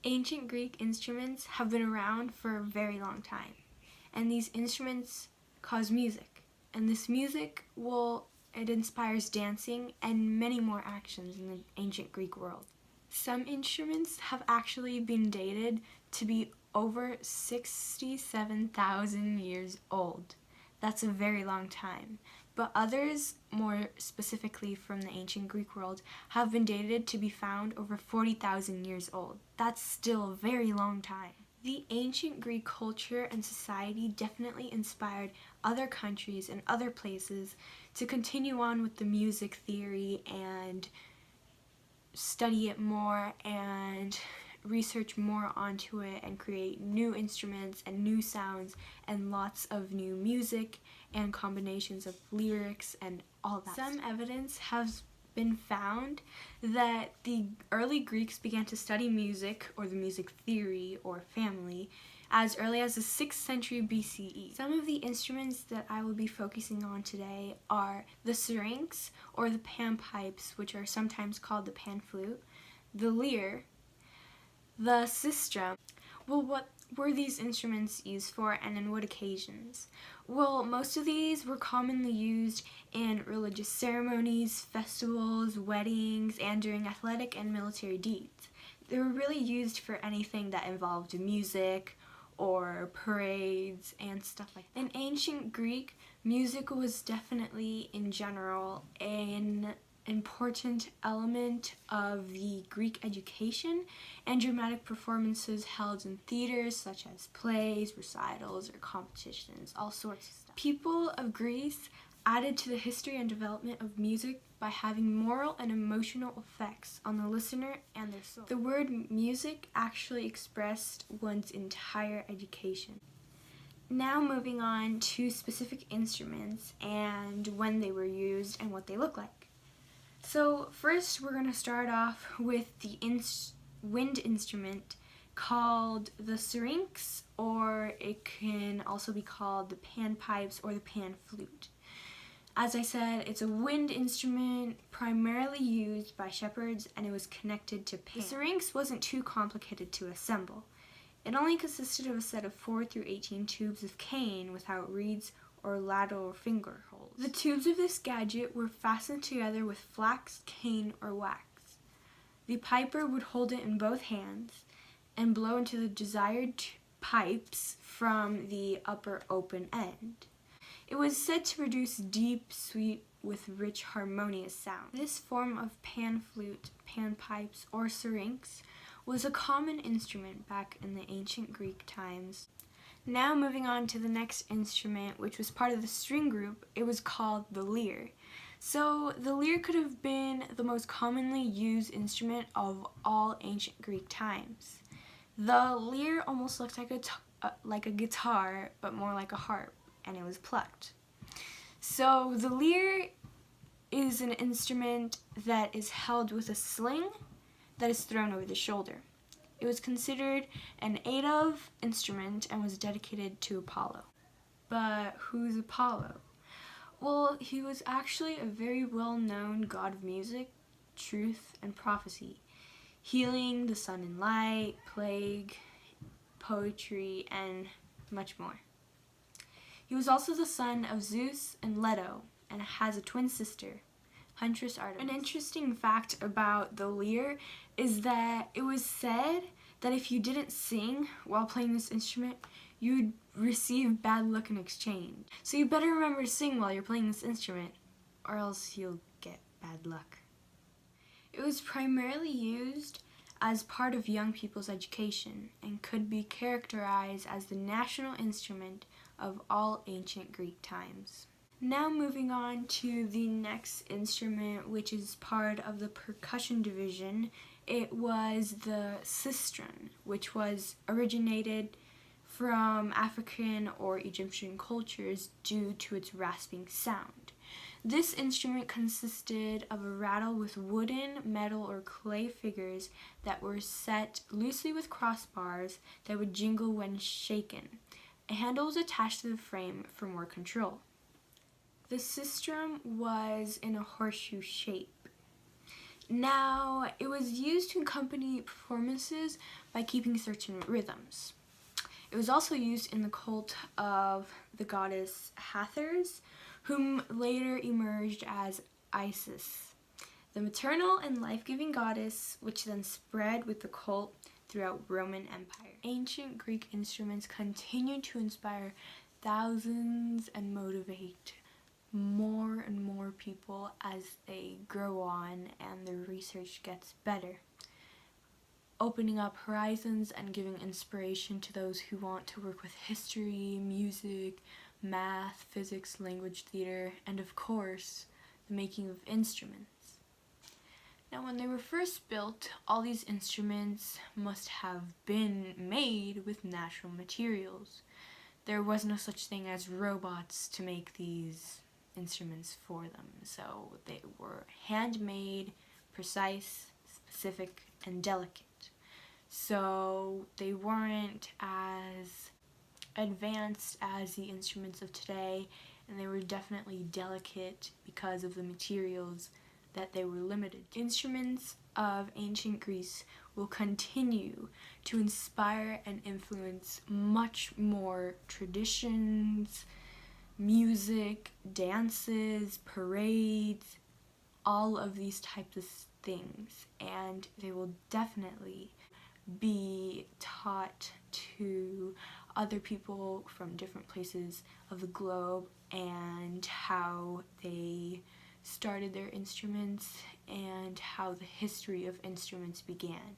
Ancient Greek instruments have been around for a very long time, and these instruments cause music. And this music, it inspires dancing and many more actions in the ancient Greek world. Some instruments have actually been dated to be over 67,000 years old. That's a very long time. But others, more specifically from the ancient Greek world, have been dated to be found over 40,000 years old. That's still a very long time. The ancient Greek culture and society definitely inspired other countries and other places to continue on with the music theory and study it more and research more onto it and create new instruments and new sounds and lots of new music and combinations of lyrics and all that. Some evidence has been found that the early Greeks began to study music, or the music theory or family, as early as the 6th century BCE. Some of the instruments that I will be focusing on today are the syringe, or the panpipes, which are sometimes called the pan flute, the Lear, the Cistern. Well, what were these instruments used for, and in what occasions? Well, most of these were commonly used in religious ceremonies, festivals, weddings, and during athletic and military deeds. They were really used for anything that involved music or parades and stuff like that. In ancient Greek, music was definitely, in general, an important element of the Greek education and dramatic performances held in theaters such as plays, recitals, or competitions, all sorts of stuff. People of Greece added to the history and development of music by having moral and emotional effects on the listener and their soul. The word music actually expressed one's entire education. Now moving on to specific instruments and when they were used and what they look like. So first we're going to start off with the wind instrument called the syringe, or it can also be called the panpipes or the pan flute. As I said, it's a wind instrument primarily used by shepherds, and it was connected to pan. The syringe wasn't too complicated to assemble. It only consisted of a set of 4 through 18 tubes of cane without reeds or lateral finger holes. The tubes of this gadget were fastened together with flax, cane, or wax. The piper would hold it in both hands and blow into the desired pipes from the upper open end. It was said to produce deep, sweet, with rich, harmonious sound. This form of pan flute, panpipes, or syringe was a common instrument back in the ancient Greek times. Now moving on to the next instrument, which was part of the string group, it was called the Lear. So the Lear could have been the most commonly used instrument of all ancient Greek times. The Lear almost looked like a guitar, but more like a harp, and it was plucked. So the Lear is an instrument that is held with a sling that is thrown over the shoulder. It was considered an eight-of instrument and was dedicated to Apollo. But who's Apollo? Well, he was actually a very well-known god of music, truth, and prophecy, healing, the sun and light, plague, poetry, and much more. He was also the son of Zeus and Leto, and has a twin sister, Huntress Artemis. An interesting fact about the Lear is that it was said that if you didn't sing while playing this instrument, you'd receive bad luck in exchange. So you better remember to sing while you're playing this instrument, or else you'll get bad luck. It was primarily used as part of young people's education and could be characterized as the national instrument of all ancient Greek times. Now moving on to the next instrument, which is part of the percussion division. It was the Cistern, which was originated from African or Egyptian cultures due to its rasping sound. This instrument consisted of a rattle with wooden, metal, or clay figures that were set loosely with crossbars that would jingle when shaken. A handle was attached to the frame for more control. The sistrum was in a horseshoe shape. Now, it was used to accompany performances by keeping certain rhythms. It was also used in the cult of the goddess Hathors, whom later emerged as Isis, the maternal and life-giving goddess, which then spread with the cult throughout Roman Empire. Ancient Greek instruments continue to inspire thousands and motivate more and more people as they grow on and their research gets better, opening up horizons and giving inspiration to those who want to work with history, music, math, physics, language, theater, and of course, the making of instruments. Now, when they were first built, all these instruments must have been made with natural materials. There was no such thing as robots to make these instruments for them, so they were handmade, precise, specific, and delicate. So they weren't as advanced as the instruments of today, and they were definitely delicate because of the materials that they were limited. Instruments of ancient Greece will continue to inspire and influence much more traditions, music, dances, parades, all of these types of things, and they will definitely be taught to other people from different places of the globe and how they started their instruments and how the history of instruments began.